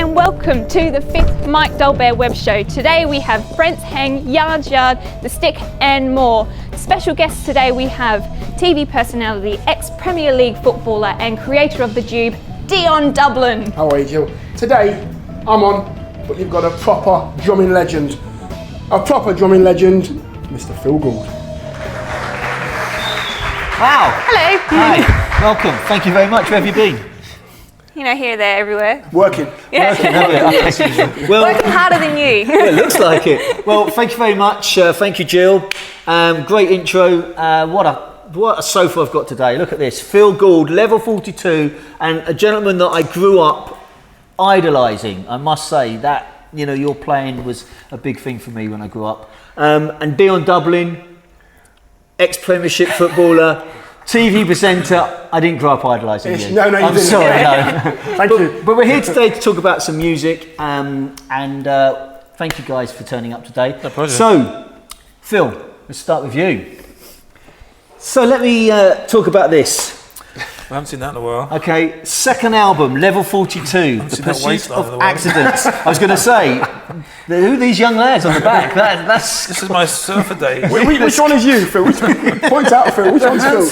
and welcome to the 5th Mike Dolbear Web Show. Today we have Brent's Hang, Yard, The Stick and more. Special guests today we have TV personality, ex-Premier League footballer and creator of the Dube, Dion Dublin. How are you, Jill? Today I'm on, but you've got a proper drumming legend. Mr. Phil Gould. Wow. Hello. Hi, welcome. Thank you very much. Where have you been? You know, here, there, everywhere. Working. Yeah. Well, Working harder than you. well, it looks like it. Well, thank you very much. Thank you, Jill. Great intro. What a sofa I've got today. Look at this. Phil Gould, level 42, and a gentleman that I grew up idolising. I must say that, you know, your playing was a big thing for me when I grew up. And Dion Dublin, ex-Premiership footballer, TV presenter. I didn't grow up idolising you. No, you I'm didn't. sorry, no. Thank you. But we're here today to talk about some music, and thank you guys for turning up today. No pleasure. So, Phil, let's start with you. So let me talk about this. I haven't seen that in a while. Okay, second album, Level 42, The seen that Pursuit waistline in a of while. Accidents. I was going to say, who are these young lads on the back? That's This is my surfer days. Which one is you, Phil? Point out, Phil. Which one's Phil?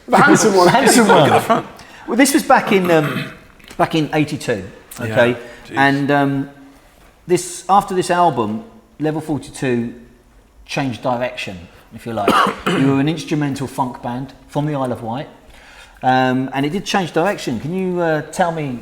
The handsome one. handsome Look at the one. front. Well, this was back in '82. Okay, Yeah, geez. and after this album, Level 42 changed direction, if you like. You were an instrumental funk band from the Isle of Wight, and it did change direction. Can you tell me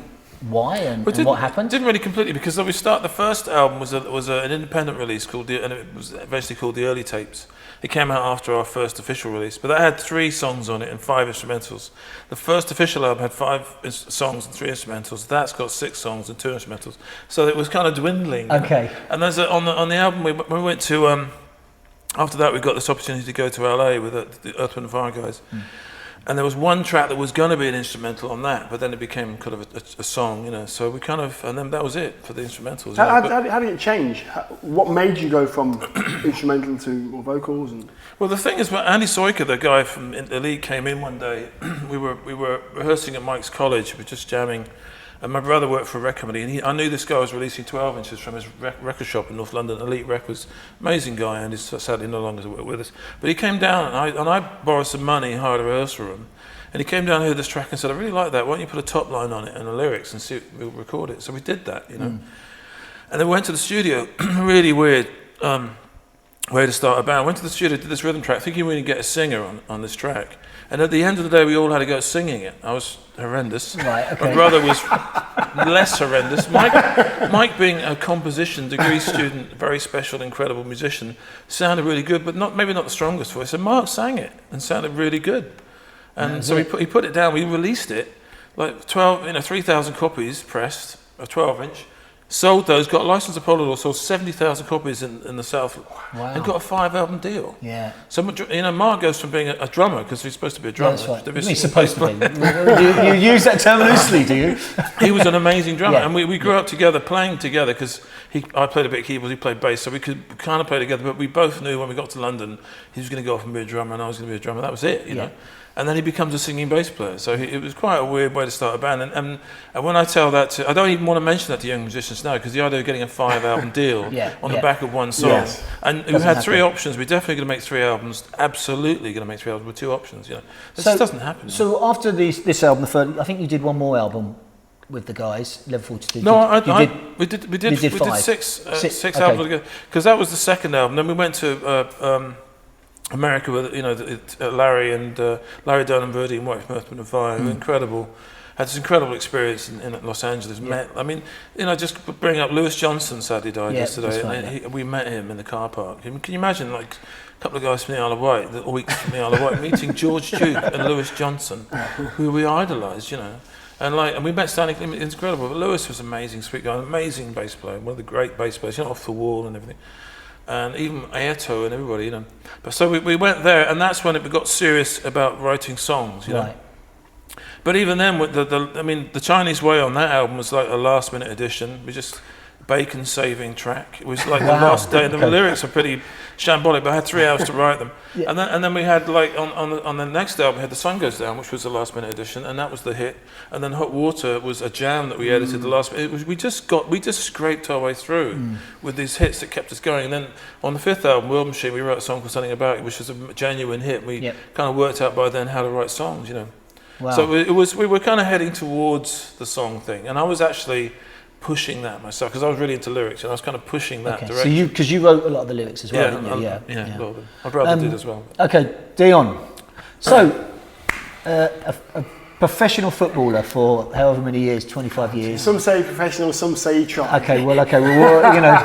why and what happened? Didn't really completely, because the first album was an independent release and it was eventually called The Early Tapes. It came out after our first official release, but that had 3 songs on it and 5 instrumentals. The first official album had 5 songs and 3 instrumentals. That's got 6 songs and 2 instrumentals. So it was kind of dwindling. Okay. And there's on the album we went to. After that, we got this opportunity to go to LA with the Earth, Wind & Fire guys. And there was one track that was going to be an instrumental on that, but then it became kind of a song, you know. So and then that was it for the instrumentals. How did it change? What made you go from instrumental to more vocals? Well, the thing is, when Andy Soiker, the guy from Elite, came in one day. we were rehearsing at Mike's college. We were just jamming. And my brother worked for a record company, and I knew this guy was releasing 12 inches from his record shop in North London, Elite Records. Amazing guy, and he's sadly no longer with us. But he came down, and I borrowed some money, hired a rehearsal room, and he came down and heard this track and said, "I really like that. Why don't you put a top line on it and the lyrics and see if we'll record it?" So we did that, you know. And then we went to the studio. Really weird way to start a band. Went to the studio, did this rhythm track, thinking we would get a singer on this track. And at the end of the day, we all had to go singing it. I was horrendous. Right, okay. My brother was less horrendous. Mike, being a composition degree student, very special, incredible musician, sounded really good, but maybe not the strongest voice. And Mark sang it and sounded really good. And so he put it down. We released it, like 3,000 copies pressed, a 12-inch. Sold those, got a license to Polydor, sold 70,000 copies in the South, and got a 5-album deal. Yeah. So, you know, Mark goes from being a drummer, because he's supposed to be a drummer. That's right. He's He's supposed to be. You use that term loosely, do you? He was an amazing drummer, Yeah. and we grew up together, playing together, because I played a bit of keyboard, he played bass, so we could kind of play together, but we both knew when we got to London, he was going to go off and be a drummer, and I was going to be a drummer. That was it, you know. And then he becomes a singing bass player. So it was quite a weird way to start a band. And when I tell that I don't even want to mention that to young musicians now, because the idea of getting a 5-album deal on the back of one song. And we had 3 options. We're definitely going to make 3 albums. Absolutely going to make 3 albums with 2 options. You know, this just doesn't happen. So after this album, the third, I think you did one more album with the guys, Level 42. No, we did 5. 6 albums together, because that was the second album. Then we went to America with Larry Dunn and Verdi and White from Earth, Wind & Fire, incredible. Had this incredible experience in Los Angeles. Just bring up Lewis Johnson sadly died yesterday. Right, we met him in the car park. Can you imagine, like, a couple of guys from the Isle of Wight, a week from the Isle of Wight, meeting George Duke and Lewis Johnson, who we idolised, you know. And we met Stanley. It's incredible. But Lewis was amazing, sweet guy, amazing bass player, one of the great bass players, off the wall and everything. And even Airto and everybody, you know. But so we went there, and that's when it got serious about writing songs, you know. But even then, with the Chinese Way on that album was like a last-minute addition. We just bacon-saving track. It was like the last day. The lyrics are pretty shambolic, but I had 3 hours to write them. And then we had like on the next album, we had The Sun Goes Down, which was the last-minute edition, and that was the hit. And then Hot Water was a jam that we edited the last. We just scraped our way through with these hits that kept us going. And then on the 5th album, World Machine, we wrote a song called Something About It, which was a genuine hit. We kind of worked out by then how to write songs, you know. Wow. So we were kind of heading towards the song thing, and I was actually pushing that myself because I was really into lyrics, and I was kind of pushing that direction. So because you wrote a lot of the lyrics as well, didn't you? Yeah, a lot of them. My brother did as well. Okay, Dion. So a professional footballer for however many years, 25 years. Some say professional, some say you try. Okay, well, you know,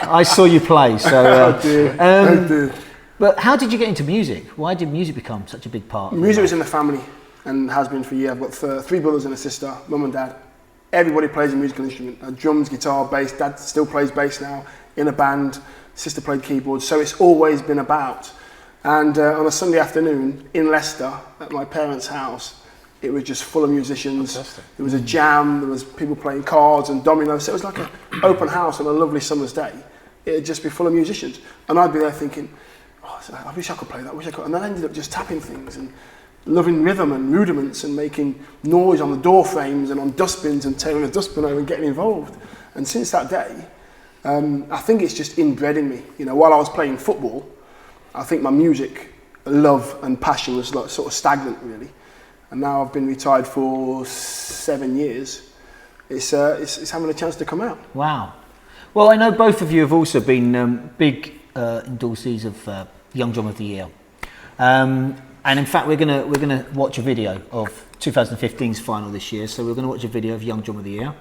I saw you play, so. I did. But how did you get into music? Why did music become such a big part? Music was in the family and has been for years. I've got 3 brothers and a sister, mum and dad. Everybody plays a musical instrument, drums, guitar, bass. Dad still plays bass now in a band. Sister played keyboards, so it's always been about. And on a Sunday afternoon in Leicester at my parents' house, it was just full of musicians. Fantastic. There was a jam, there was people playing cards and dominoes. So it was like an open house on a lovely summer's day. It'd just be full of musicians. And I'd be there thinking, oh, I wish I could play that, I wish I could. And then I ended up just tapping things and loving rhythm and rudiments and making noise on the door frames and on dustbins and tearing a dustbin over and getting involved. And since that day, I think it's just inbred in me. You know, while I was playing football, I think my music love and passion was like sort of stagnant really. And now I've been retired for 7 years. It's having a chance to come out. Wow. Well, I know both of you have also been big endorsees of Young Drum of the Year. And in fact, we're gonna watch a video of 2015's final this year. So we're gonna watch a video of Young Drum of the Year.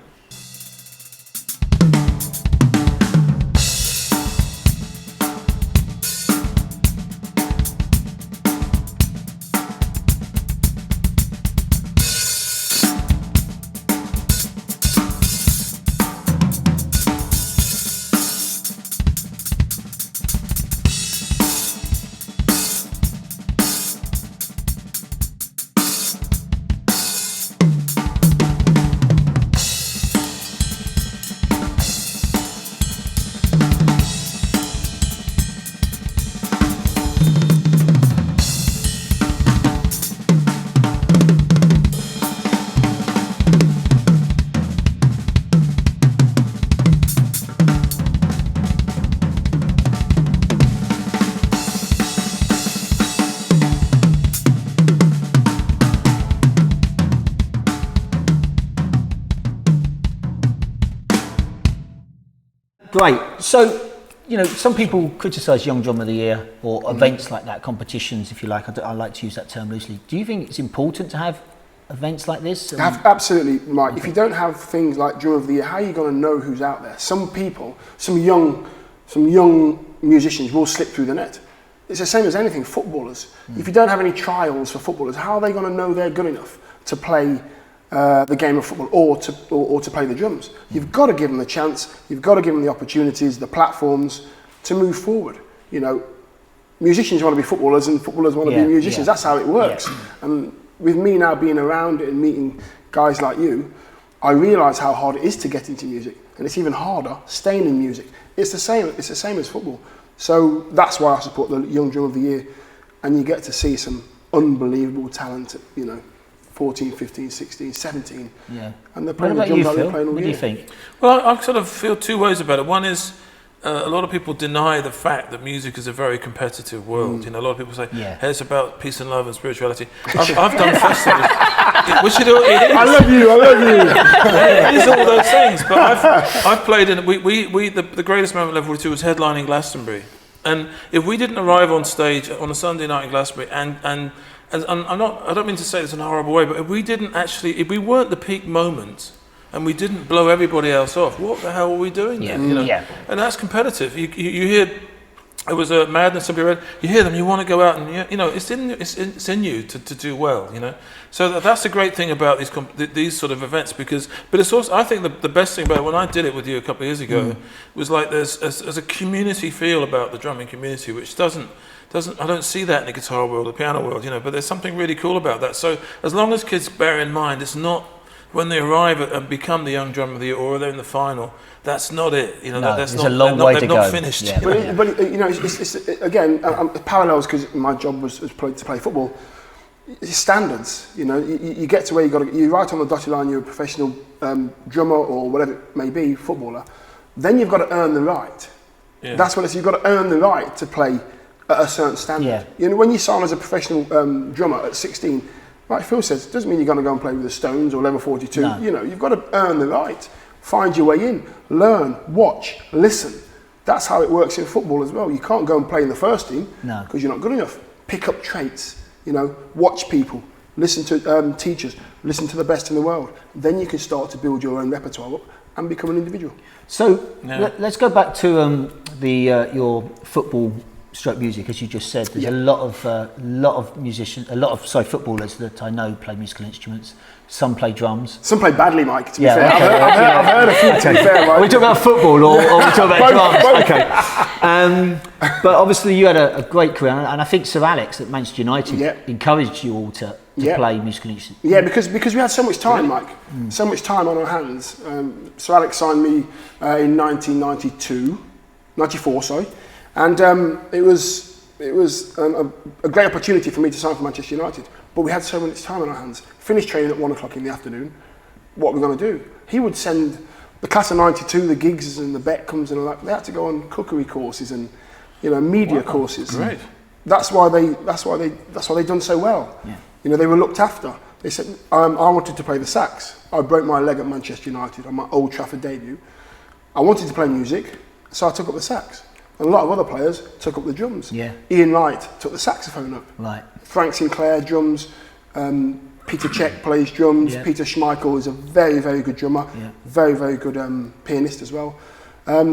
Great. So, you know, some people criticise Young Drum of the Year or events like that, competitions, if you like. I like to use that term loosely. Do you think it's important to have events like this? Absolutely, Mike. If you don't have things like Drum of the Year, how are you going to know who's out there? Some people, some young musicians will slip through the net. It's the same as anything, footballers. If you don't have any trials for footballers, how are they going to know they're good enough to play the game of football or to play the drums? You've got to give them the chance. You've got to give them the opportunities, the platforms to move forward. You know, musicians want to be footballers and footballers want to be musicians. That's how it works. And with me now being around it and meeting guys like you, I realise how hard it is to get into music, and it's even harder staying in music. It's the same as football. So that's why I support the Young Drum of the Year, and you get to see some unbelievable talent, you know, 14, 15, 16, 17. Yeah. And they're playing the drums like they're playing all What do year. you think? Well, I sort of feel 2 ways about it. One is a lot of people deny the fact that music is a very competitive world. You know, a lot of people say, hey, it's about peace and love and spirituality. I've done festivals. Which it is. I love you. It is all those things. But I've played in, the greatest moment level 42 was headlining Glastonbury. And if we didn't arrive on stage on a Sunday night in Glastonbury and I don't mean to say this in a horrible way, but if we weren't the peak moment and we didn't blow everybody else off, what the hell were we doing then? You know? And that's competitive. You hear, it was a madness, some people, you hear them, you want to go out and, you know, it's in you to do well, you know. So that's the great thing about these sort of events, but it's also, I think the best thing about it, when I did it with you a couple of years ago, was like there's a community feel about the drumming community, which I don't see that in the guitar world, the piano world, you know, but there's something really cool about that. So as long as kids bear in mind, it's not when they arrive and become the young drummer of the year, or they're in the final, that's not it. You know, No, that's there's not, a long way to go. They've not finished. Yeah. But you know, it's again parallels, because my job was to play football. It's standards, you know. You get to where you're right on the dotted line. You're a professional drummer or whatever it may be, footballer. Then you've got to earn the right. Yeah. That's what it is. You've got to earn the right to play at a certain standard. Yeah. You know, when you sign as a professional drummer at 16, like Phil says, it doesn't mean you're going to go and play with the Stones or Level 42. No. You know, you've got to earn the right. Find your way in. Learn, watch, listen. That's how it works in football as well. You can't go and play in the first team because you're not good enough. Pick up traits. You know, watch people, listen to teachers, listen to the best in the world. Then you can start to build your own repertoire up and become an individual. So let's go back to your football stroke music, as you just said. There's a lot of musicians, footballers that I know play musical instruments. Some play drums. Some play badly, Mike, to be fair. Okay. I've heard a few, to be fair. Right? Are we talking about football or are we talking about drums? Okay. But obviously you had a great career, and I think Sir Alex at Manchester United encouraged you all to play musical instruments. Yeah, because we had so much time, Mike. So much time on our hands. Sir Alex signed me in 94, sorry. And it was a great opportunity for me to sign for Manchester United. But we had so much time on our hands. Finished training at 1 o'clock in the afternoon. What were we going to do? He would send the class of 92, the Giggs and the Beckhams and all that. They had to go on cookery courses and, you know, media courses. Great. That's why they done so well. Yeah. You know, they were looked after. They said, I wanted to play the sax. I broke my leg at Manchester United on my Old Trafford debut. I wanted to play music, so I took up the sax. And a lot of other players took up the drums. Yeah. Ian Wright took the saxophone up. Right. Frank Sinclair, drums. Peter Cech plays drums. Yeah. Peter Schmeichel is a very, very good drummer. Yeah. Very, very good pianist as well.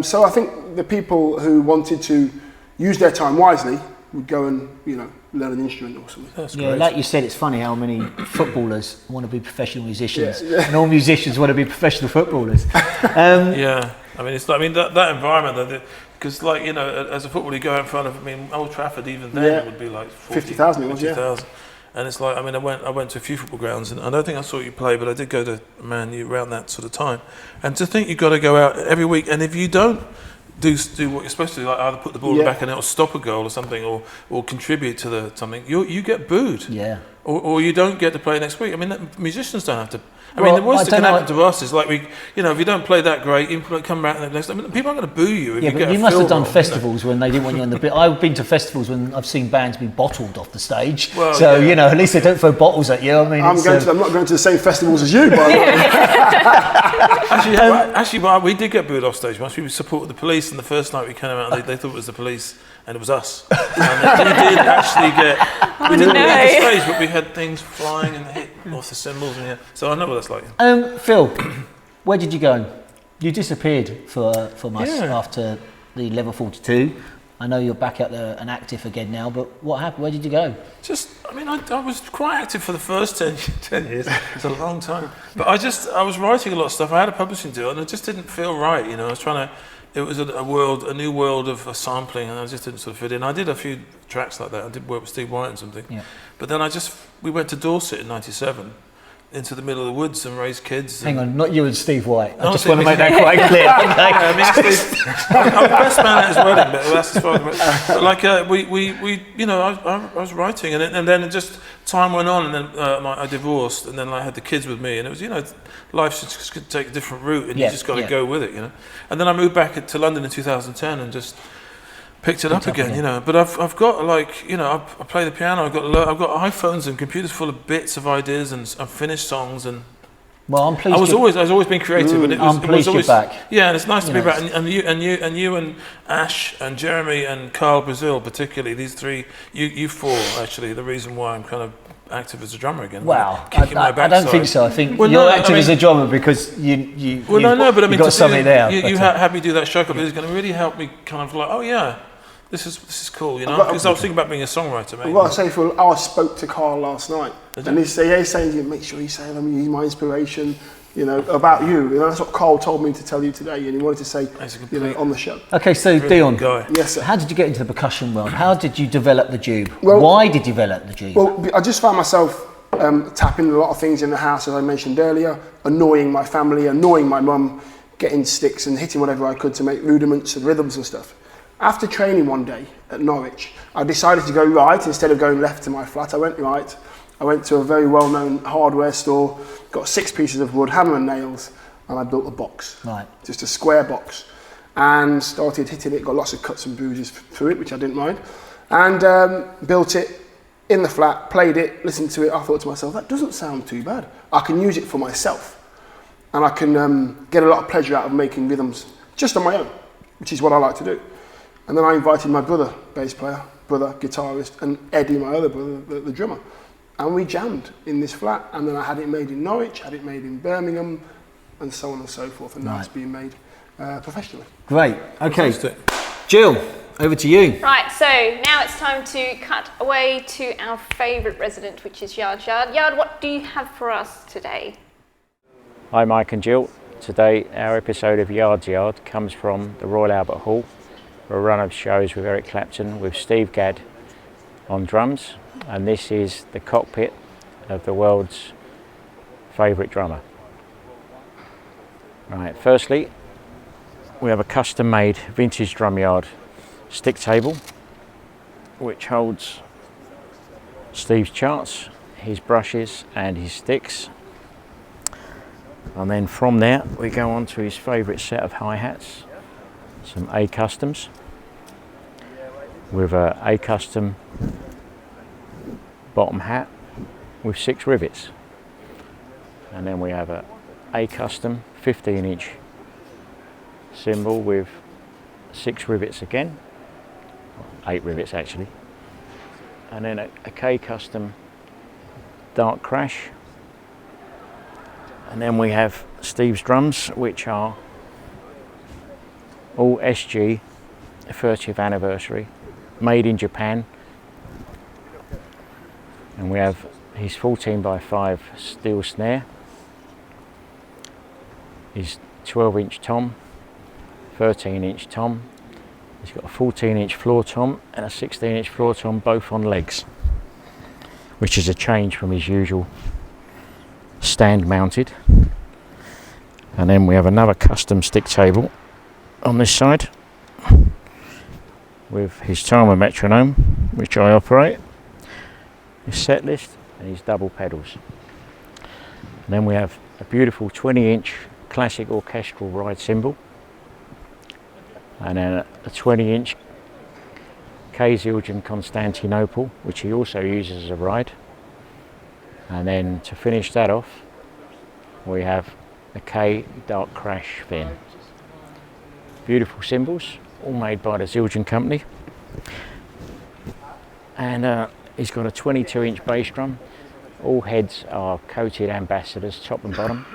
So I think the people who wanted to use their time wisely would go and, you know, learn an instrument or something. That's great. Like you said, it's funny how many footballers want to be professional musicians, and all musicians want to be professional footballers. Yeah, I mean, that environment, because like, you know, as a footballer, you go in front of, I mean, Old Trafford even then it would be like 50,000. 50,000. And it's like, I mean, I went to a few football grounds, and I don't think I saw you play, but I did go to Man U around that sort of time. And to think you've got to go out every week, and if you don't do what you're supposed to do, like either put the ball back and it'll stop a goal or something, or contribute to something, you get booed. Yeah. Or you don't get to play next week. I mean, musicians don't have to. I mean, the worst that can happen to us is like if you don't play that great, you come back the next. I mean, people aren't going to boo you. If But you must have done festivals when they didn't want you on the bit. I've been to festivals when I've seen bands be bottled off the stage. Well, so you know, at least they don't throw bottles at you. I mean, I'm not going to the same festivals as you, by the way. Actually, we did get booed off stage once. We supported the police, and the first night we came out, they thought it was the police, and it was us. And we did actually get. We didn't get the stage, but we had things flying and hit off the cymbals, and so I know what that's like. Phil, where did you go? You disappeared from us after the Level 42. I know you're back out there and active again now, but what happened? Where did you go? I was quite active for the first 10 years. It's a long time. But I was writing a lot of stuff. I had a publishing deal, and it just didn't feel right. You know, I was trying to. It was a new world of sampling, and I just didn't sort of fit in. I did a few tracks like that. I did work with Steve White and something. Yeah. But then we went to Dorset in '97. Into the middle of the woods and raise kids. Hang on, not you and Steve White. I just want to make that quite clear. I mean, Steve, I'm the best man at his wedding, but that's as far as. But like I was writing, and then just time went on, and then I divorced, and then I had the kids with me, and it was life just could take a different route, and you just got to go with it, And then I moved back to London in 2010, and just picked it up again, But I've got I play the piano. I've got iPhones and computers full of bits of ideas and finished songs and. Well, I'm pleased. I was always been creative, and I'm pleased you're back. Yeah, and it's nice to be back. And you and Ash and Jeremy and Carl Brazil, particularly these three, you four actually, the reason why I'm kind of active as a drummer again. Wow, I don't think so. I think you're active as a drummer because you. Well, but I mean, got something there. You had me do that show, but it's going to really help me kind of like, oh yeah. This is cool, because I was thinking about being a songwriter, mate. Well, I say, Phil, I spoke to Carl last night, and he's saying, make sure you say, he's my inspiration, about you. That's what Carl told me to tell you today, and he wanted to say, on the show. Okay, so Dion, yes, sir. How did you get into the percussion world? How did you develop the Dube? Why did you develop the Dube? Well, I just found myself tapping a lot of things in the house, as I mentioned earlier, annoying my family, annoying my mum, getting sticks and hitting whatever I could to make rudiments and rhythms and stuff. After training one day at Norwich, I decided to go right instead of going left to my flat. I went right. I went to a very well-known hardware store, got 6 pieces of wood, hammer and nails, and I built a box. Right. Just a square box. And started hitting it, got lots of cuts and bruises through it, which I didn't mind. And built it in the flat, played it, listened to it. I thought to myself, that doesn't sound too bad. I can use it for myself. And I can get a lot of pleasure out of making rhythms just on my own, which is what I like to do. And then I invited my brother, bass player, brother, guitarist, and Eddie, my other brother, the drummer. And we jammed in this flat. And then I had it made in Norwich, had it made in Birmingham, and so on and so forth. And now it's being made professionally. Great. Okay. Jill, over to you. Right, so now it's time to cut away to our favourite resident, which is Yard. Yard, what do you have for us today? Hi Mike and Jill. Today our episode of Yard's Yard comes from the Royal Albert Hall for a run of shows with Eric Clapton with Steve Gadd on drums, and this is the cockpit of the world's favourite drummer. Right, firstly we have a custom made vintage drum yard stick table which holds Steve's charts, his brushes and his sticks. And then from there we go on to his favourite set of hi-hats, some A Customs with a A Custom bottom hat with 6 rivets. And then we have a A Custom 15-inch cymbal with 6 rivets again, 8 rivets actually. And then a K Custom Dark Crash. And then we have Steve's drums, which are all SG 30th anniversary, made in Japan. And we have his 14x5 steel snare, his 12-inch tom, 13-inch tom. He's got a 14-inch floor tom and a 16-inch floor tom, both on legs, which is a change from his usual stand mounted. And then we have another custom stick table on this side with his timer metronome, which I operate, his set list and his double pedals. And then we have a beautiful 20-inch classic orchestral ride cymbal, and then a 20-inch K Zildjian Constantinople, which he also uses as a ride. And then to finish that off, we have the K Dark Crash fin. Beautiful cymbals, all made by the Zildjian company. And he's got a 22-inch bass drum. All heads are coated ambassadors, top and bottom.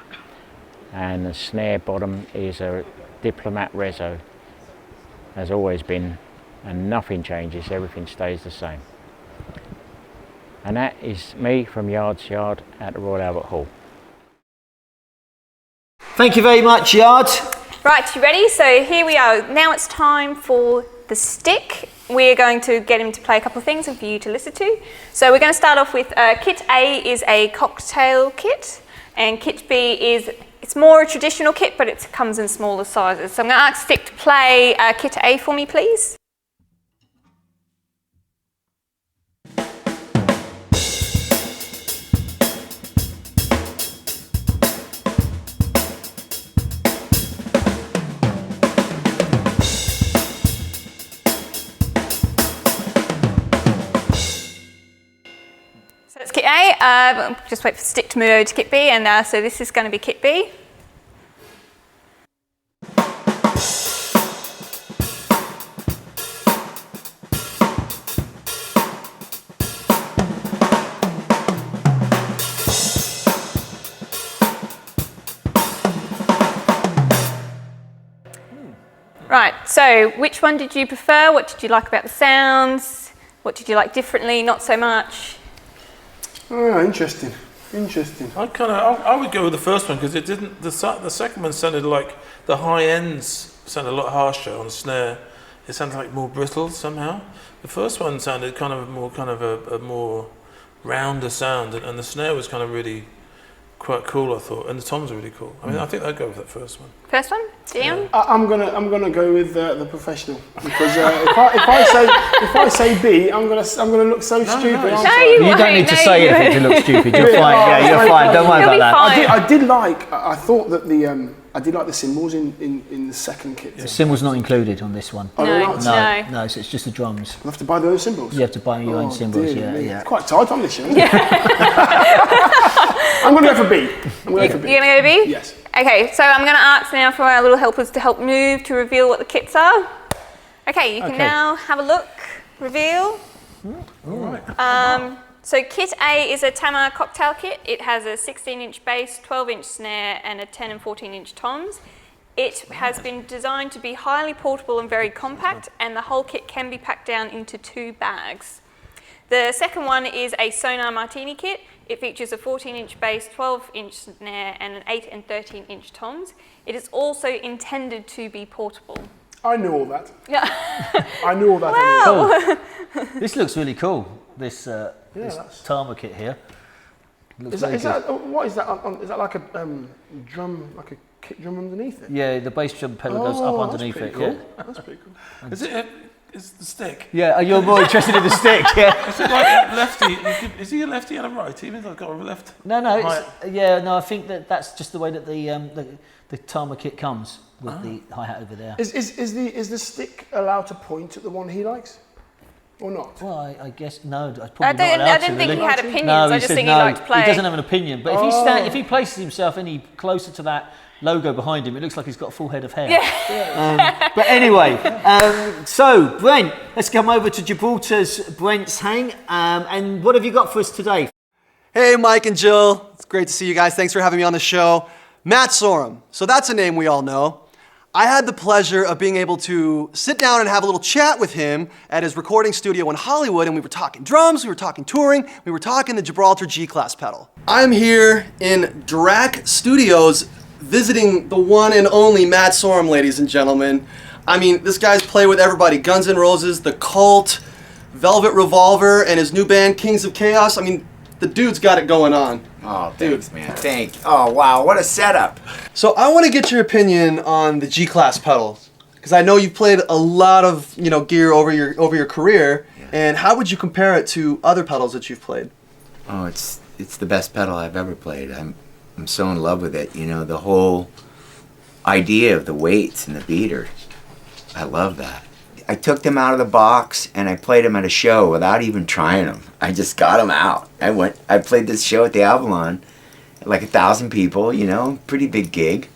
And the snare bottom is a Diplomat Rezo, has always been, and nothing changes, everything stays the same. And that is me from Yard's Yard at the Royal Albert Hall. Thank you very much, Yard. Right, you ready? So here we are. Now it's time for the stick. We're going to get him to play a couple of things and for you to listen to. So we're going to start off with kit A is a cocktail kit, and kit B is, it's more a traditional kit, but it comes in smaller sizes. So I'm going to ask Stick to play kit A for me, please. So that's kit A. Just wait for Stick to move over to kit B, and so this is going to be kit B. Right, so which one did you prefer? What did you like about the sounds? What did you like differently, not so much? Oh, interesting. I would go with the first one because it didn't. The second one sounded like the high ends sounded a lot harsher on snare. It sounded like more brittle somehow. The first one sounded kind of a more rounder sound, and the snare was kind of really quite cool, I thought, and the toms were really cool. I mean, I think I'd go with that first one. First one, Dion? I'm gonna go with the professional, because if I say B, I'm gonna look so stupid. no, aren't No, I? you You don't need to won't. say anything to look stupid. You're fine. Yeah, you're fine. Don't worry You'll be about that. fine. I thought that I did like the cymbals in the second kit. The cymbal's not included on this one. Oh, they're No. not? No, so it's just the drums. I have to buy those cymbals. You have to buy your own cymbals. Dear me. Yeah. It's quite tight on this, yeah. I'm gonna go for B. You're going to go to B? Yes. Okay, so I'm going to ask now for our little helpers to help move to reveal what the kits are. Okay, you can now have a look, reveal. All right. So kit A is a Tama cocktail kit. It has a 16-inch bass, 12-inch snare, and a 10 and 14-inch toms. It has been designed to be highly portable and very compact, and the whole kit can be packed down into 2 bags. The second one is a Sonar Martini kit. It features a 14-inch bass, 12-inch snare, and an 8 and 13-inch toms. It is also intended to be portable. I knew all that. Yeah. I knew all that. Wow. Cool. This looks really cool. This that's- Tama kit here. Looks Is very that, good. what is that? Is that like a drum, like a kick drum underneath it? Yeah, the bass drum pedal goes up that's underneath pretty it. cool. Yeah. That's pretty cool. Is the stick? Yeah, you're more interested in the stick. Yeah. Is it like a lefty? Is he a lefty and a righty? Even though I've got a left. No, Right. I think that's just the way that the Tama kit comes with the hi-hat over there. Is the stick allowed to point at the one he likes, or not? Well, I guess no. I Probably not allowed didn't to, think really. he had opinions. No, I he just said think no. he liked to play. He doesn't have an opinion. But if he places himself any closer to that logo behind him, it looks like he's got a full head of hair. But anyway, so Brent, let's come over to Gibraltar's Brent's Hang. And what have you got for us today? Hey, Mike and Jill. It's great to see you guys. Thanks for having me on the show. Matt Sorum. So that's a name we all know. I had the pleasure of being able to sit down and have a little chat with him at his recording studio in Hollywood, and we were talking drums, we were talking touring, we were talking the Gibraltar G-Class pedal. I'm here in Drac Studios visiting the one and only Matt Sorum, ladies and gentlemen. I mean, this guy's played with everybody. Guns N' Roses, The Cult, Velvet Revolver, and his new band, Kings of Chaos. I mean, the dude's got it going on. Oh, thanks, man. Thank you. Oh, wow, what a setup. So I want to get your opinion on the G-Class pedal, because I know you've played a lot of gear over your career. Yeah. And how would you compare it to other pedals that you've played? Oh, it's the best pedal I've ever played. I'm so in love with it. The whole idea of the weights and the beater. I love that. I took them out of the box and I played them at a show without even trying them. I just got them out. I played this show at the Avalon, like 1,000 people, pretty big gig.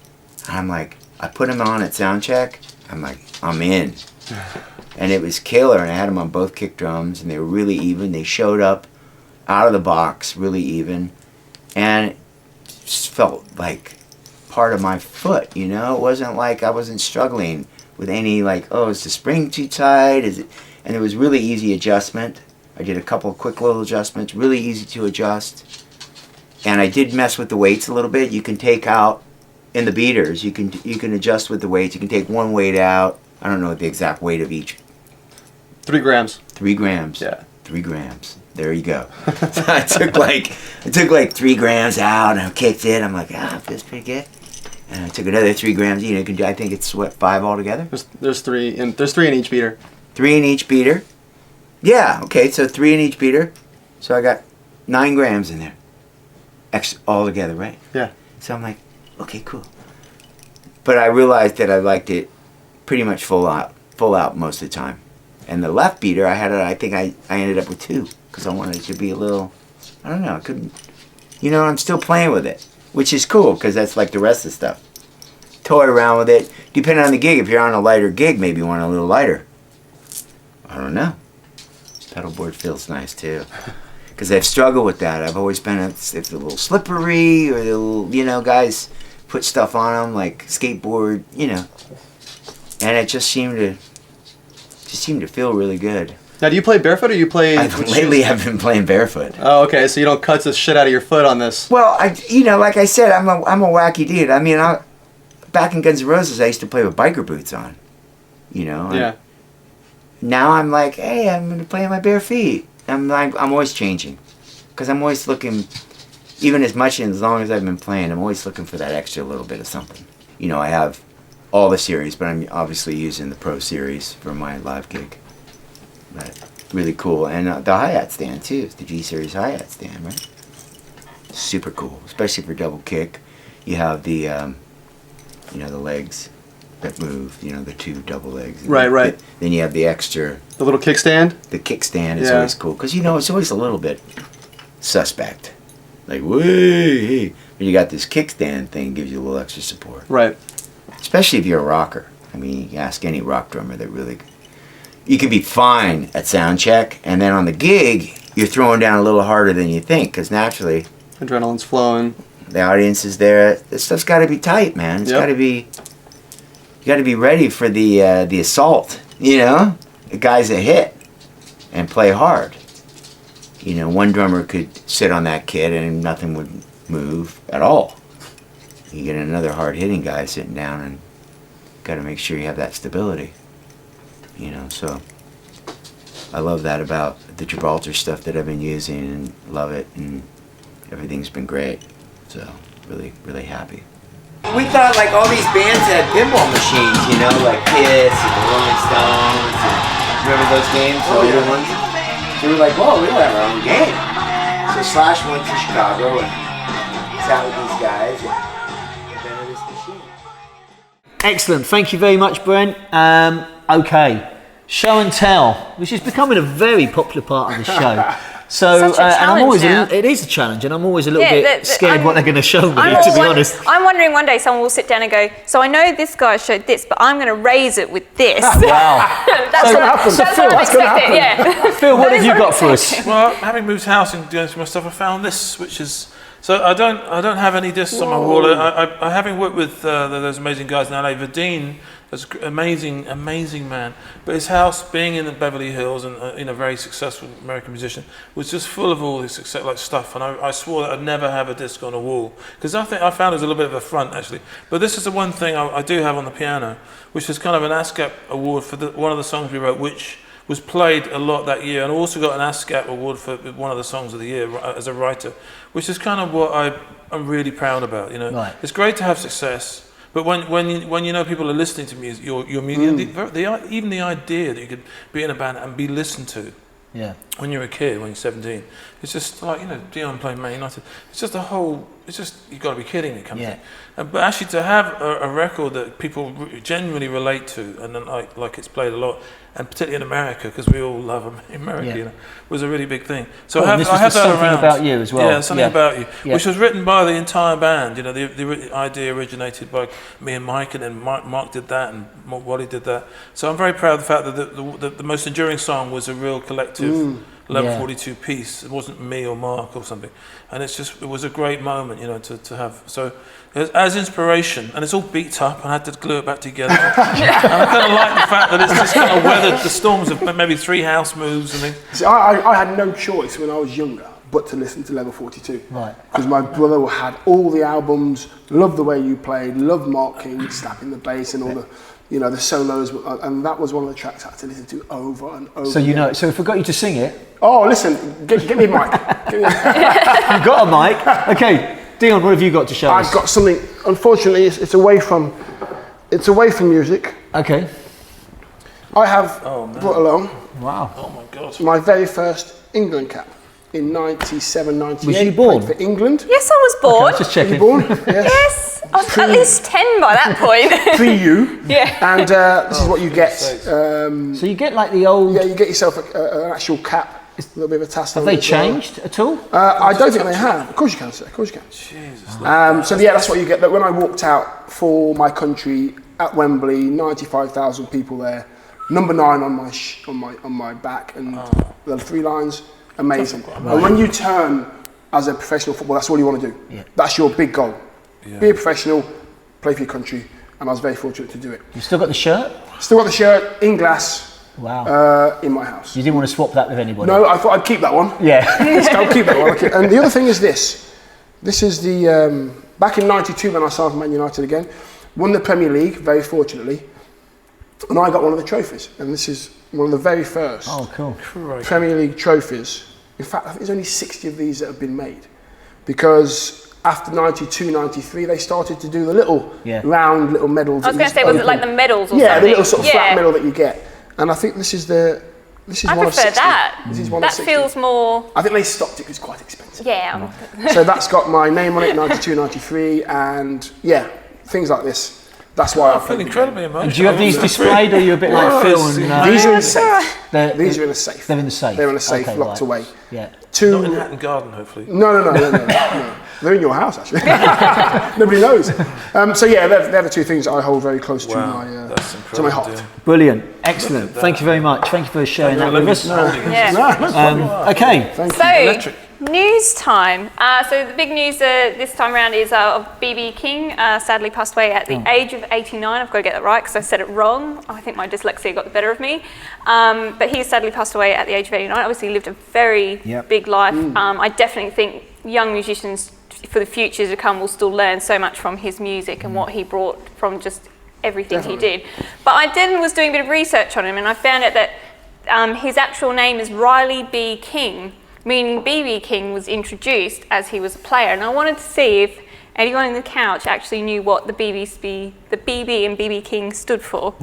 And I'm like, I put them on at sound check. I'm like, I'm in. And it was killer, and I had them on both kick drums, and they were really even. They showed up out of the box really even, and it just felt like part of my foot, It wasn't like I wasn't struggling with any is the spring too tight? And it was really easy adjustment. I did a couple of quick little adjustments, really easy to adjust. And I did mess with the weights a little bit. You can take out in the beaters, you can adjust with the weights. You can take one weight out. I don't know the exact weight of each. 3 grams. 3 grams. Yeah. 3 grams. There you go. So I took like 3 grams out and I kicked it. I'm like, feels pretty good. And I took another 3 grams. I think it's 5 altogether. There's 3 in each beater. 3 in each beater. Yeah. Okay. So 3 in each beater. So I got 9 grams in there. All together, right? Yeah. So I'm like, okay, cool. But I realized that I liked it pretty much full out most of the time. And the left beater, I think I ended up with 2 because I wanted it to be a little, I don't know, I couldn't, I'm still playing with it, which is cool because that's like the rest of the stuff. Toy around with it. Depending on the gig, if you're on a lighter gig, maybe you want a little lighter. I don't know. Pedal board feels nice too. Because I've struggled with that. I've always been, it's a little slippery or the little, guys put stuff on them like skateboard, and it just seemed to feel really good. Now, do you play barefoot or you play? Lately, I've been playing barefoot. Oh, okay. So you don't cut the shit out of your foot on this. Well, like I said, I'm a wacky dude. I mean, back in Guns N' Roses, I used to play with biker boots on. Yeah. Now I'm like, hey, I'm gonna play in my bare feet. I'm always changing. because I'm always looking, even as much and as long as I've been playing, I'm always looking for that extra little bit of something. You know, I have all the series, but I'm obviously using the Pro Series for my live gig. But really cool. And the hi-hat stand too, it's the G Series hi-hat stand, right? Super cool, especially for double kick. You have the, you know, the legs that move, you know, the two double legs. Right. Then you have the extra. The little kickstand? The kickstand is always cool, because, you know, it's always a little bit suspect. Like, way, but you got this kickstand thing, gives you a little extra support. Right. Especially if you're a rocker. I mean, you ask any rock drummer that really, you could be fine at sound check, and then on the gig, you're throwing down a little harder than you think, because naturally, adrenaline's flowing. The audience is there. This stuff's got to be tight, man. It's got to be. You got to be ready for the assault. You know, the guys that hit and play hard. You know, one drummer could sit on that kit and nothing would move at all. You get another hard-hitting guy sitting down, and got to make sure you have that stability. You know, so I love that about the Gibraltar stuff that I've been using, and love it, and everything's been great. So really, really happy. We thought like all these bands had pinball machines, you know, like Kiss and the Rolling Stones. And remember those games, the older ones? So we were like, whoa, we don't have our own game. So Slash went to Chicago and sat with these guys and invented this machine. Excellent. Thank you very much, Brent. Okay, show and tell, which is becoming a very popular part of the show. So, Such a and I'm always challenge now. it is a challenge, and I'm always a little Yeah, bit scared what they're going to show me, to be honest. I'm wondering one day someone will sit down and go, so I know this guy showed this, but I'm going to raise it with this. Wow. That's what I'm expecting, yeah. Phil, what have you got for us? Well, having moved house and doing some of my stuff, I found this, which is. So I don't have any discs on my wall. I having worked with those amazing guys in LA. Vadine, that's amazing man. But his house, being in the Beverly Hills and a very successful American musician, was just full of all this stuff. And I swore that I'd never have a disc on a wall, because I found it was a little bit of a front actually. But this is the one thing I do have on the piano, which is kind of an ASCAP award for one of the songs we wrote, which was played a lot that year, and also got an ASCAP award for one of the songs of the year as a writer, which is kind of what I'm really proud about. You know, Right. It's great to have success, but when you know people are listening to music, your music, even the idea that you could be in a band and be listened to. Yeah. When you're a kid, when you're 17, it's just like, Dion playing Man United. It's just you've got to be kidding me, kind of thing. But actually to have a record that people genuinely relate to, and then like it's played a lot, and particularly in America, because we all love America, was a really big thing. So I have that Something around. About You as well. Yeah, Something About You, Yeah. which was written by the entire band. The idea originated by me and Mike, and then Mark did that, and Wally did that. So I'm very proud of the fact that the most enduring song was a real collective 1142 piece. It wasn't me or Mark or something. And it was a great moment, to have. So as inspiration, and it's all beat up, and I had to glue it back together. And I kind of like the fact that it's just kind of weathered the storms of maybe 3 house moves and things. See, I had no choice when I was younger but to listen to Level 42. Right. Because my brother had all the albums, loved the way you played, loved Mark King, slapping the bass and all the, the solos, and that was one of the tracks I had to listen to over and over. So so if I got you to sing it. Oh, listen, get me a mic. You've got a mic. Okay, Dion, what have you got to show us? I've got something. Unfortunately, it's away from music. Okay. I have brought along. Wow. Oh my God. My very first England cap in 97, 98. Was you born? Played for England. Yes, I was born. Okay, just checking. You born? Yes. Yes, I was at least 10 by that point. Pre-you. Yeah. And this is what you get. So you get like the old. Yeah, you get yourself an actual cap. A little bit of a tassel. Have they changed at all? I don't think they have. Of course you can, sir. Of course you can. Jesus. So yeah, that's what you get. But when I walked out for my country at Wembley, 95,000 people there, number 9 on my back, and the 3 lines, amazing. And when you turn as a professional footballer, that's all you want to do. Yeah. That's your big goal. Yeah. Be a professional, play for your country, and I was very fortunate to do it. You still got the shirt? Still got the shirt in glass. Wow. In my house. You didn't want to swap that with anybody? No, I thought I'd keep that one. Yeah. I'll keep that one. Okay. And the other thing is this. This is the, back in 92 when I signed for Man United again, won the Premier League, very fortunately, and I got one of the trophies. And this is one of the very first Oh, cool. Premier League trophies In fact, I think there's only 60 of these that have been made, because after 92, 93, they started to do the little round little medals. I was going to say, was it like the medals or something? something? Yeah, the little sort of flat medal that you get. And I think this is I one of 60. prefer that. This is one that of 60. feels more... I think they stopped it because it's quite expensive. Yeah. So that's got my name on it, 92, 93, and things like this. That's why I feel incredibly emotional. And do you have these displayed, or are you a bit like Phil? And, these are in a safe. These are in a safe. They're in the safe. They're in a safe, okay, locked away. Yeah. Not in Hatton Garden, hopefully. No. They're in your house, actually. Nobody knows. So yeah, they're the two things that I hold very close to my heart. Dear. Brilliant, excellent. Thank you very much. Thank you for sharing that with us. Okay. So, news time. So the big news this time around is BB King sadly passed away at the age of 89. I've got to get that right because I said it wrong. I think my dyslexia got the better of me. But he sadly passed away at the age of 89. Obviously he lived a very big life. I definitely think young musicians for the future to come will still learn so much from his music and what he brought from just everything he did. But I was doing a bit of research on him, and I found out that his actual name is Riley B. King, meaning BB King was introduced as he was a player. And I wanted to see if anyone in the couch actually knew what the BB and BB King stood for.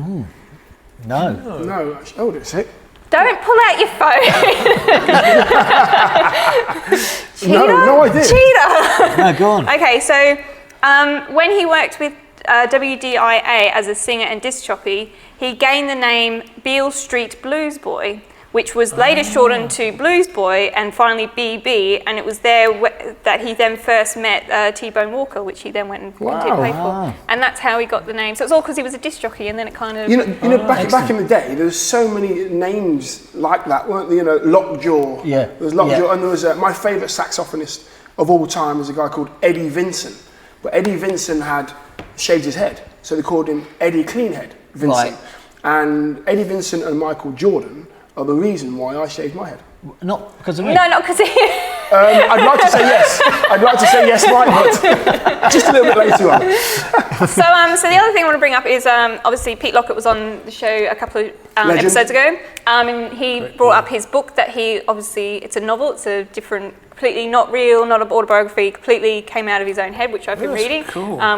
No. No, actually, hold it a sec. Don't pull out your phone. No, I did. Cheater. No, go on. Okay, so when he worked with WDIA as a singer and disc jockey, he gained the name Beale Street Blues Boy, which was later shortened to Blues Boy and finally BB, and it was there that he then first met T-Bone Walker, which he then went and did play for. And that's how he got the name. So it's all because he was a disc jockey, and then it kind of... You know, back in the day, there was so many names like that, weren't there? You know, Lockjaw. Yeah. There was Lockjaw, and there was my favourite saxophonist of all time was a guy called Eddie Vinson. But Eddie Vinson had shaved his head, so they called him Eddie Cleanhead Vinson. Right. And Eddie Vinson and Michael Jordan are the reason why I shaved my head. Not because of me? No, not because of you. I'd like to say yes. I'd like to say yes, right, but just a little bit later on. So the other thing I want to bring up is obviously Pete Lockett was on the show a couple of episodes ago, and he brought up his book that it's a novel, it's a different, completely not real, not an autobiography, completely came out of his own head, which I've been reading,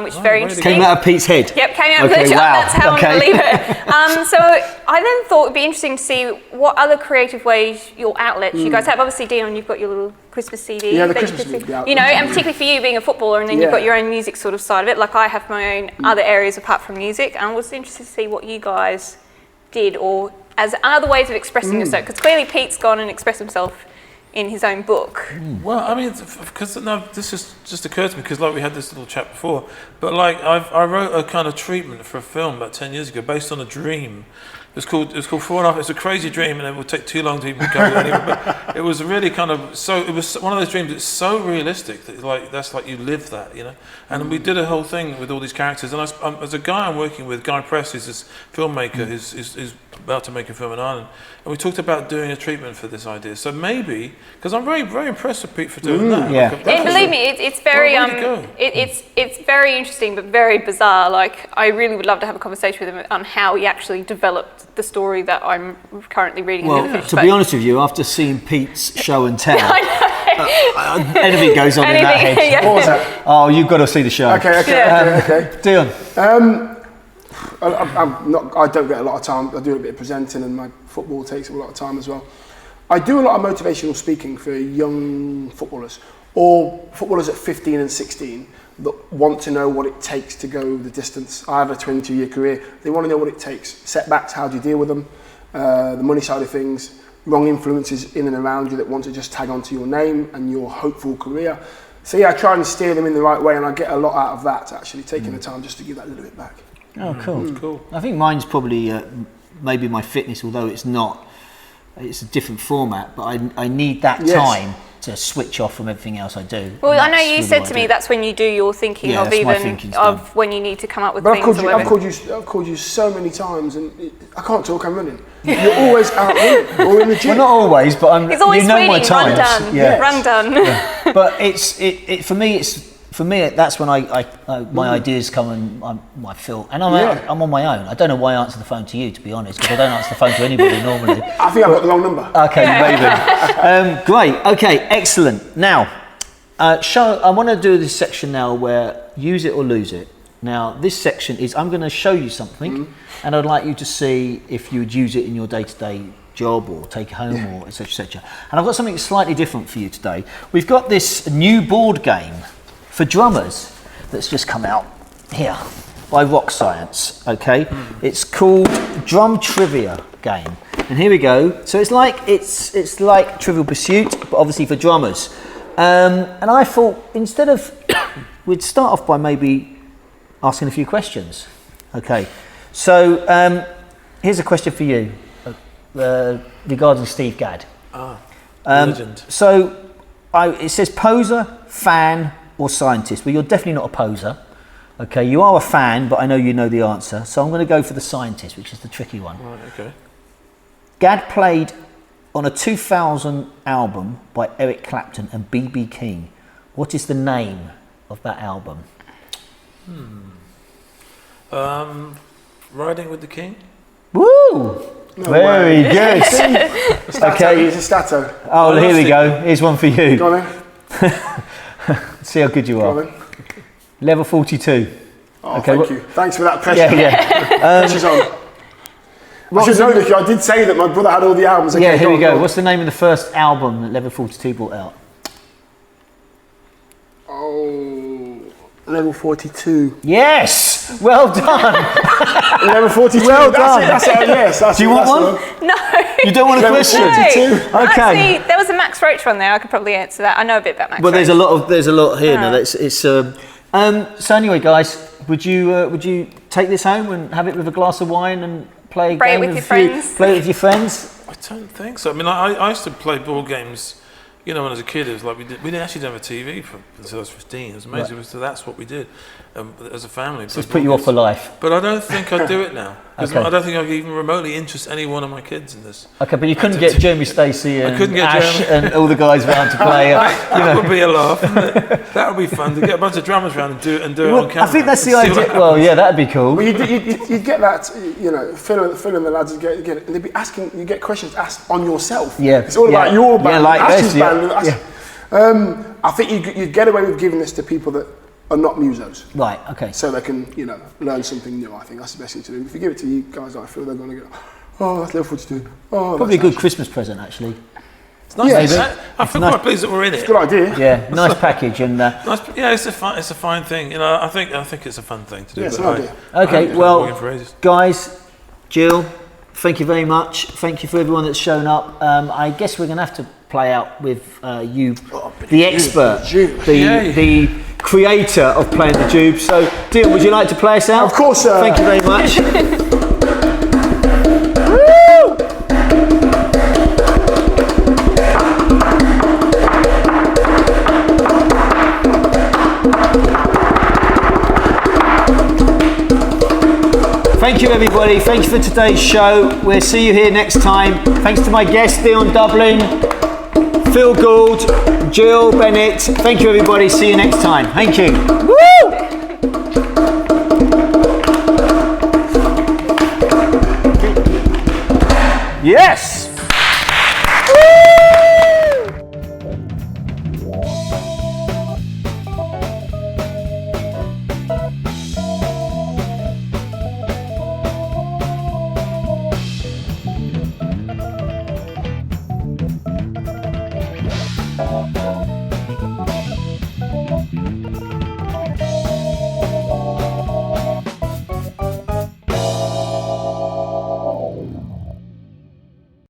which is very interesting. Came out of Pete's head? Yep, came out of Pete's head. Wow. That's how I'm going to leave it. So I then thought it'd be interesting to see what other creative ways, your outlets you guys have. Obviously, Dion, you've got your little Christmas CD. Yeah, the Christmas CD. You know, and particularly for you being a footballer, and then you've got your own music sort of side of it. Like I have my own other areas apart from music, and I was interested to see what you guys did, or as other ways of expressing yourself, because clearly Pete's gone and expressed himself in his own book. Well, I mean, because this just occurred to me because like we had this little chat before, but like I wrote a kind of treatment for a film about 10 years ago based on a dream. It's called 4.5. It's a crazy dream, and it would take too long to even go anywhere. But it was really kind of it was one of those dreams that's so realistic that that's like you live that, you know. And we did a whole thing with all these characters. And as a guy I'm working with, Guy Press, who's this filmmaker who's about to make a film in Ireland, and we talked about doing a treatment for this idea. So maybe because I'm very very impressed with Pete for doing that. Yeah. And believe me, it's very it's very interesting but very bizarre. Like I really would love to have a conversation with him on how he actually developed the story that I'm currently reading. Well, to be honest with you, after seeing Pete's show and tell, anything goes on in that head. Yeah. What was that? Oh, you've got to see the show. Okay. Dion. I don't get a lot of time. I do a bit of presenting, and my football takes a lot of time as well. I do a lot of motivational speaking for young footballers, or footballers at 15 and 16 that want to know what it takes to go the distance. I have a 22-year career. They want to know what it takes. Setbacks, how do you deal with them? The money side of things, wrong influences in and around you that want to just tag onto your name and your hopeful career. So yeah, I try and steer them in the right way, and I get a lot out of that, actually, taking the time just to give that a little bit back. Oh, cool. Cool. I think mine's probably maybe my fitness, although it's not. It's a different format, but I need that time to switch off from everything else I do. Well, I know you said to me that's when you do your thinking of even of when you need to come up with things. I've called you so many times, and I can't talk. I'm running. You're always out running or in the gym. Well, not always, but He's always you know my tweeting, times. run done. But it's for me. for me, that's when my ideas come and I feel, and I'm on my own. I don't know why I answer the phone to you, to be honest, because I don't answer the phone to anybody normally. I think I've got the wrong number. Okay, maybe. Great. Okay, excellent. Now, I want to do this section now where use it or lose it. Now, this section is I'm going to show you something, and I'd like you to see if you would use it in your day-to-day job or take it home or etc. etc. And I've got something slightly different for you today. We've got this new board game for drummers that's just come out here by Rock Science. Okay, it's called Drum Trivia Game, and here we go. So it's like Trivial Pursuit, but obviously for drummers. And I thought instead of we'd start off by maybe asking a few questions. Okay, so here's a question for you regarding Steve Gadd. Legend. So it says poser, fan, or scientist. Well, you're definitely not a poser. Okay, you are a fan, but I know you know the answer. So I'm going to go for the scientist, which is the tricky one. Right, okay. Gadd played on a 2000 album by Eric Clapton and B.B. King. What is the name of that album? Riding with the King? Woo! Very good. Okay, it's a stato. Oh, here we go. Here's one for you. Go on then. See how good you Go on are. then. Level 42. Oh, Okay, thank you. Thanks for that pressure. Yeah. Pressure's on. I should know this. I did say that my brother had all the albums. Okay, Yeah, here we on, go. on. What's the name of the first album that Level 42 brought out? Oh, level 42. Yes! Well done! Level 42. Well That's done. it. Yes. Do you want one? One. No. You don't want a Level question? 42. Okay. Actually, there was a Max Roach one there. I could probably answer that. I know a bit about Max Well, Roach. there's a lot here. Now. Oh. So anyway, guys, would you take this home and have it with a glass of wine and play a Play it game with with your a few- friends? Play it with your friends. I don't think so. I mean, I used to play board games. You know, when I was a kid, it was like we didn't actually have a TV until I was 15. It was amazing. Right. So that's what we did as a family. So it's put you off for life. But I don't think I'd do it now. Because Okay. I don't think I could even remotely interest any one of my kids in this. Okay, but you couldn't get Jeremy Stacey and couldn't get Ash Jeremy. and all the guys round to play. That would be a laugh. Wouldn't it? That would be fun to get a bunch of drummers around and do it Well, on camera. I think that's the and see what idea. Well, happens. yeah, that'd be cool. Well, you'd get that, you know, Phil and the lads would get it, and they'd be asking, you get questions asked on yourself. Yeah. It's all about Yeah. your band, Yeah, like Ash's this, yeah. band. Yeah. I think you'd get away with giving this to people that are not musos, Right. Okay. so they can, you know, learn something new. I think that's the best thing to do. If you give it to you guys, I feel they're going to go, oh, that's level 42. Oh, Probably a that's good Christmas present, actually. It's nice. Yeah, I feel nice. quite pleased that we're in it. good idea. Yeah, nice package and. Nice, yeah, it's a fine thing. You know, I think it's a fun thing to do. Yeah, it's but an idea. Okay, I've well, been working for ages. guys, Jill, thank you very much. Thank you for everyone that's shown up. I guess we're going to have to play out with you, the expert, Dube. the creator of playing the Dube. So, Dion, would you like to play us out? Of course, sir. Thank you very much. Thank you, everybody. Thank you for today's show. We'll see you here next time. Thanks to my guests, Dion Dublin, Phil Gould, Jill Bennett. Thank you, everybody. See you next time. Thank you. Woo!